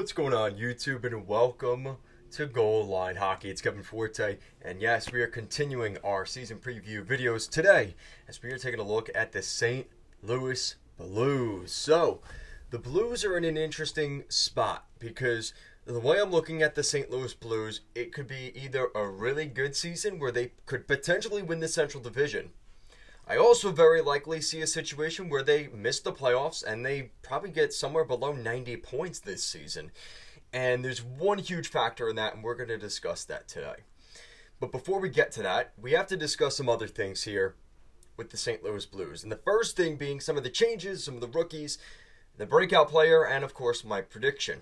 What's going on, YouTube, and welcome to Goal Line Hockey. It's Kevin Forte, and yes, we are continuing our season preview videos today as we are taking a look at the St. Louis Blues. So, the Blues are in an interesting spot because the way I'm looking at the St. Louis Blues, it could be either a really good season where they could potentially win the Central Division. I also very likely see a situation where they miss the playoffs and they probably get somewhere below 90 points this season. And there's one huge factor in that, and we're going to discuss that today. But before we get to that, we have to discuss some other things here with the St. Louis Blues. And the first thing being some of the changes, some of the rookies, the breakout player, and of course my prediction.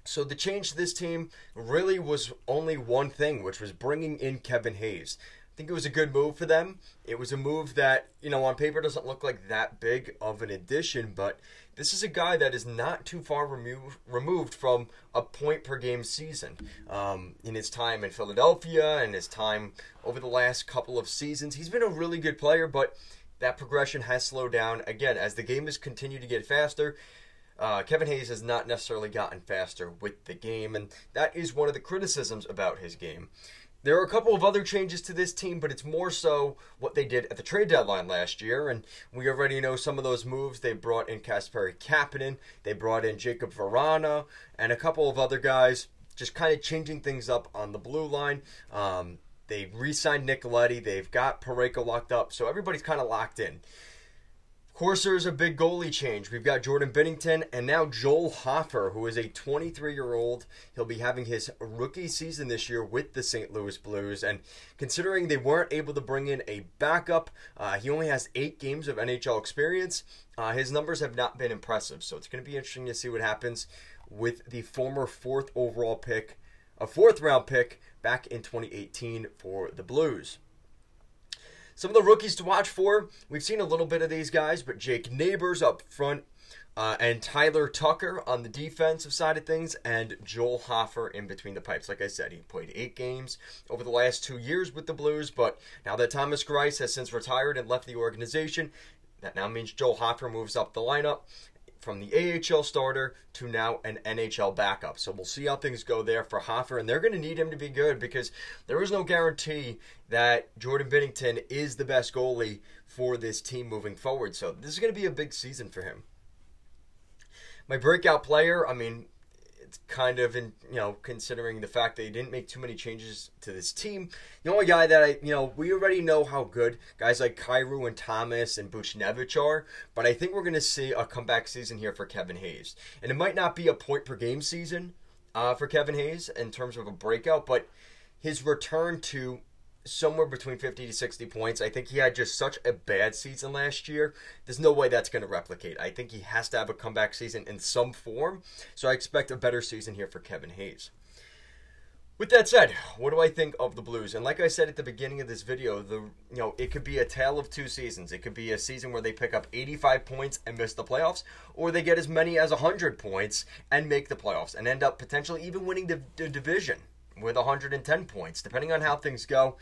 So the change to this team really was only one thing, which was bringing in Kevin Hayes. I think it was a good move for them. It was a move that, on paper doesn't look like that big of an addition, but this is a guy that is not too far removed from a point per game season. In his time in Philadelphia and his time over the last couple of seasons, he's been a really good player, but that progression has slowed down. Again, as the game has continued to get faster, Kevin Hayes has not necessarily gotten faster with the game, and that is one of the criticisms about his game. There are a couple of other changes to this team, but it's more so what they did at the trade deadline last year, and we already know some of those moves. They brought in Kasperi Kapanen, they brought in Jakub Vrana, and a couple of other guys, just kind of changing things up on the blue line. They re-signed Nicoletti, they've got Parayko locked up, so everybody's kind of locked in. Of course, there's a big goalie change. We've got Jordan Binnington and now Joel Hofer, who is a 23-year-old. He'll be having his rookie season this year with the St. Louis Blues. And considering they weren't able to bring in a backup, he only has 8 games of NHL experience. His numbers have not been impressive. So it's going to be interesting to see what happens with the former 4th overall pick, a 4th round pick back in 2018 for the Blues. Some of the rookies to watch for, we've seen a little bit of these guys, but Jake Neighbors up front and Tyler Tucker on the defensive side of things, and Joel Hofer in between the pipes. Like I said, he played 8 games over the last 2 years with the Blues, but now that Thomas Greiss has since retired and left the organization, that now means Joel Hofer moves up the lineup from the AHL starter to now an NHL backup. So we'll see how things go there for Hofer, and they're going to need him to be good because there is no guarantee that Jordan Binnington is the best goalie for this team moving forward. So this is going to be a big season for him. My breakout player, it's kind of considering the fact that he didn't make too many changes to this team. The only guy that we already know how good guys like Kyrou and Thomas and Buchnevich are, but I think we're going to see a comeback season here for Kevin Hayes. And it might not be a point per game season for Kevin Hayes in terms of a breakout, but his return to somewhere between 50 to 60 points. I think he had just such a bad season last year. There's no way that's going to replicate. I think he has to have a comeback season in some form. So I expect a better season here for Kevin Hayes. With that said, what do I think of the Blues? And like I said at the beginning of this video, it could be a tale of 2 seasons. It could be a season where they pick up 85 points and miss the playoffs, or they get as many as 100 points and make the playoffs and end up potentially even winning the division with 110 points, depending on how things go.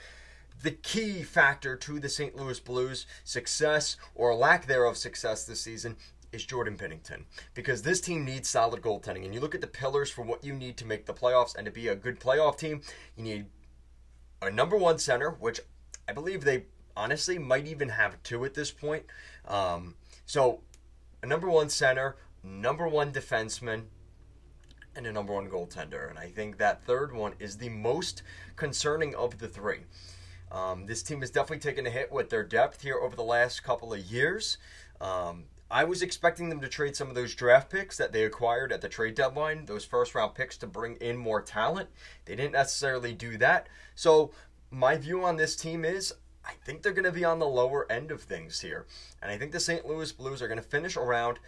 The key factor to the St. Louis Blues' success or lack thereof success this season is Jordan Binnington, because this team needs solid goaltending. And you look at the pillars for what you need to make the playoffs and to be a good playoff team. You need a number 1 center, which I believe they honestly might even have 2 at this point. So a number 1 center, number 1 defenseman, and a number 1 goaltender. And I think that third one is the most concerning of the 3. This team has definitely taken a hit with their depth here over the last couple of years. I was expecting them to trade some of those draft picks that they acquired at the trade deadline, those first-round picks, to bring in more talent. They didn't necessarily do that. So my view on this team is I think they're going to be on the lower end of things here. And I think the St. Louis Blues are going to finish around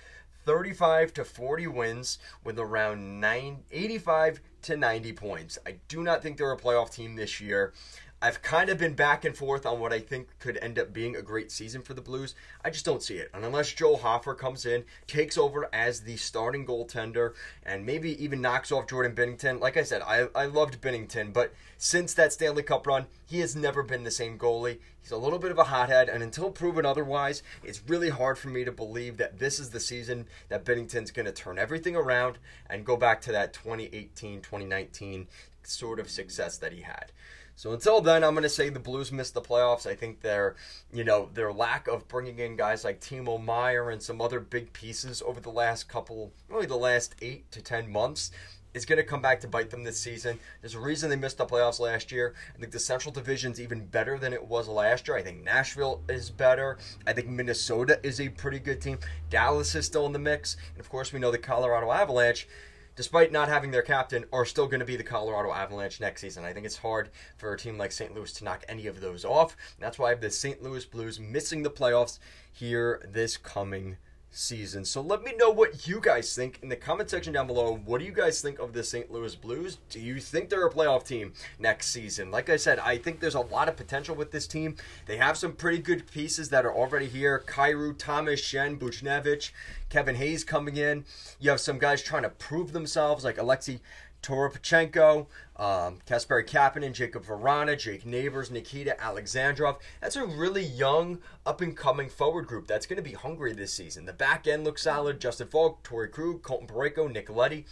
35 to 40 wins with around 85 to 90 points. I do not think they're a playoff team this year. I've kind of been back and forth on what I think could end up being a great season for the Blues. I just don't see it. And unless Joe Hofer comes in, takes over as the starting goaltender, and maybe even knocks off Jordan Binnington. Like I said, I loved Binnington, but since that Stanley Cup run, he has never been the same goalie. He's a little bit of a hothead, and until proven otherwise, it's really hard for me to believe that this is the season that Binnington's going to turn everything around and go back to that 2018, 2019 sort of success that he had. So until then, I'm going to say the Blues missed the playoffs. I think their lack of bringing in guys like Timo Meier and some other big pieces over the last 8 to 10 months is going to come back to bite them this season. There's a reason they missed the playoffs last year. I think the Central Division's even better than it was last year. I think Nashville is better. I think Minnesota is a pretty good team. Dallas is still in the mix. And of course, we know the Colorado Avalanche, despite not having their captain, are still going to be the Colorado Avalanche next season. I think it's hard for a team like St. Louis to knock any of those off. And that's why I have the St. Louis Blues missing the playoffs here this coming season. So let me know what you guys think in the comment section down below. What do you guys think of the St. Louis Blues? Do you think they're a playoff team next season? Like I said, I think there's a lot of potential with this team. They have some pretty good pieces that are already here. Kyrou, Thomas, Schenn, Buchnevich, Kevin Hayes coming in. You have some guys trying to prove themselves like Alexei Toropchenko, Kasperi Kapanen, Jacob Vrana, Jake Neighbors, Nikita Alexandrov. That's a really young, up-and-coming forward group that's going to be hungry this season. The back end looks solid. Justin Falk, Torrey Krug, Colton Parayko, Nick Leddy.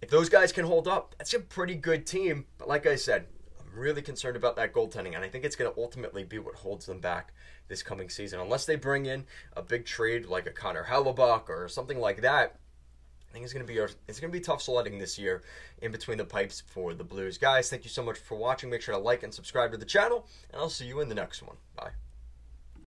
If those guys can hold up, that's a pretty good team. But like I said, I'm really concerned about that goaltending, and I think it's going to ultimately be what holds them back this coming season. Unless they bring in a big trade like a Connor Hellebuyck or something like that, I think it's going to be tough sledding this year in between the pipes for the Blues. Guys, thank you so much for watching. Make sure to like and subscribe to the channel, and I'll see you in the next one. Bye.